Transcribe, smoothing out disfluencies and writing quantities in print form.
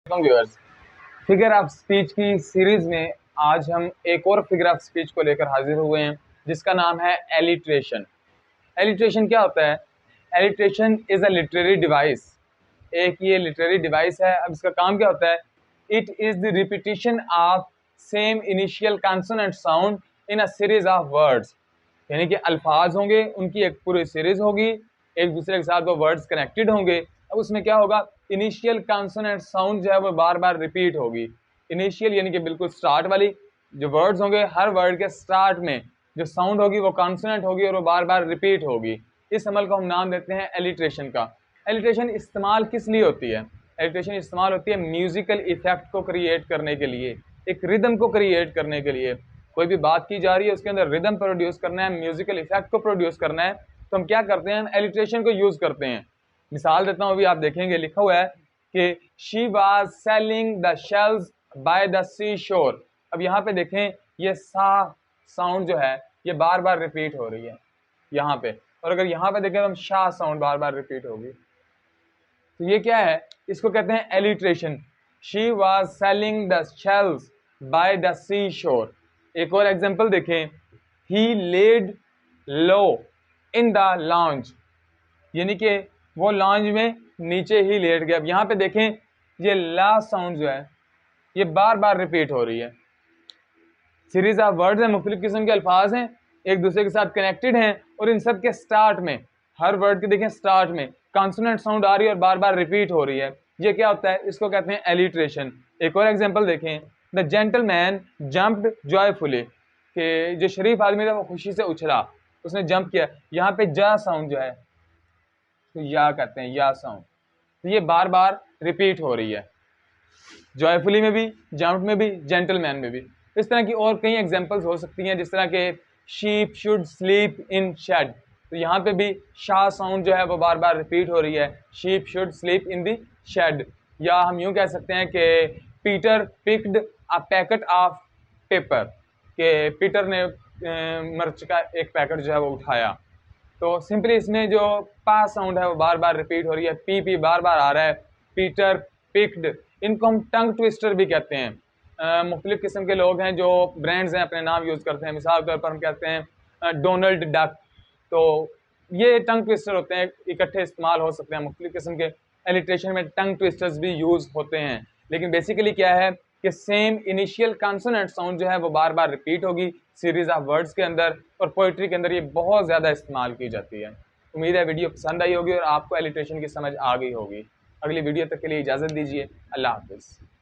Viewers, figure of speech की series में आज हम एक और फिगर ऑफ स्पीच को लेकर हाजिर हुए हैं जिसका नाम है एलिट्रेशन। एलिट्रेशन क्या होता है? Alliteration is a literary device. एक ये लिटरेरी डिवाइस है। अब इसका काम क्या होता है? It is the repetition of same initial consonant sound in a series of words. यानी कि अल्फाज होंगे, उनकी एक पूरी सीरीज होगी, एक दूसरे के साथ वो वर्ड्स कनेक्टेड होंगे। अब उसमें क्या होगा? इनिशियल कॉन्सोनेंट साउंड जो है वो बार बार रिपीट होगी। इनिशियल यानी कि बिल्कुल स्टार्ट वाली जो वर्ड्स होंगे, हर वर्ड के स्टार्ट में जो साउंड होगी वो कॉन्सोनेंट होगी और वो बार बार रिपीट होगी। इस अमल को हम नाम देते हैं एलिट्रेशन का। एलिट्रेशन इस्तेमाल किस लिए होती है? एलिट्रेशन इस्तेमाल होती है म्यूजिकल इफेक्ट को क्रिएट करने के लिए, एक रिदम को क्रिएट करने के लिए। कोई भी बात की जा रही है, उसके अंदर रिदम प्रोड्यूस करना है, म्यूजिकल इफेक्ट को प्रोड्यूस करना है, तो हम क्या करते हैं? एलिट्रेशन को यूज करते हैं। मिसाल देता हूँ, अभी आप देखेंगे लिखा हुआ है कि she was selling the shells by the sea shore. अब यहाँ पे देखें, ये सा साउंड जो है ये बार बार रिपीट हो रही है यहाँ पे, और अगर यहाँ पे देखें तो हम शाह साउंड बार बार रिपीट होगी। तो ये क्या है? इसको कहते हैं alliteration. She was selling the shells by the sea shore. एक और एग्जांपल देखें, he laid low in the lounge, यानी कि वो लॉन्ज में नीचे ही लेट गया। अब यहाँ पे देखें, ये ला साउंड जो है ये बार बार रिपीट हो रही है। सीरीज ऑफ वर्ड्स हैं, मुख्तलिफ किस्म के अल्फाज हैं, एक दूसरे के साथ कनेक्टेड हैं, और इन सब के स्टार्ट में, हर वर्ड के देखें स्टार्ट में कॉन्सोनेंट साउंड आ रही है और बार बार रिपीट हो रही है। ये क्या होता है? इसको कहते हैं एलिट्रेशन। एक और एग्जांपल देखें, द जेंटलमैन जंप्ड जॉयफुली, कि जो शरीफ आदमी था वो खुशी से उछला, उसने जंप किया। यहाँ पे जा साउंड जो है तो या कहते हैं, या साउंड, तो ये बार बार रिपीट हो रही है, जॉयफुली में भी, जंप में भी, जेंटलमैन में भी। इस तरह की और कई एग्जांपल्स हो सकती हैं, जिस तरह के sheep should sleep in shed, तो यहाँ पे भी शाह साउंड जो है वो बार बार रिपीट हो रही है, sheep should sleep in the shed. या हम यूँ कह सकते हैं कि Peter picked a packet of paper, कि पीटर ने मिर्च का एक पैकेट जो है वो उठाया। तो सिंपली इसमें जो पा साउंड है वो बार बार रिपीट हो रही है, पी बार बार आ रहा है, पीटर पिक्ड। इनको हम टंग ट्विस्टर भी कहते हैं। मुख्तलिफ किस्म के लोग हैं जो ब्रांड्स हैं अपने नाम यूज़ करते हैं। मिसाल के तौर पर हम कहते हैं डोनाल्ड डक, तो ये टंग ट्विस्टर होते हैं, इकट्ठे इस्तेमाल हो सकते हैं। मुख्तलिफ किस्म के एलिट्रेशन में टंग ट्विस्टर्स भी यूज़ होते हैं, लेकिन बेसिकली क्या है कि सेम इनिशियल कॉन्सोनेंट साउंड जो है वो बार बार रिपीट होगी सीरीज ऑफ वर्ड्स के अंदर, और पोइट्री के अंदर ये बहुत ज़्यादा इस्तेमाल की जाती है। उम्मीद है वीडियो पसंद आई होगी और आपको एलिट्रेशन की समझ आ गई होगी। अगली वीडियो तक के लिए इजाज़त दीजिए। अल्लाह हाफिज़।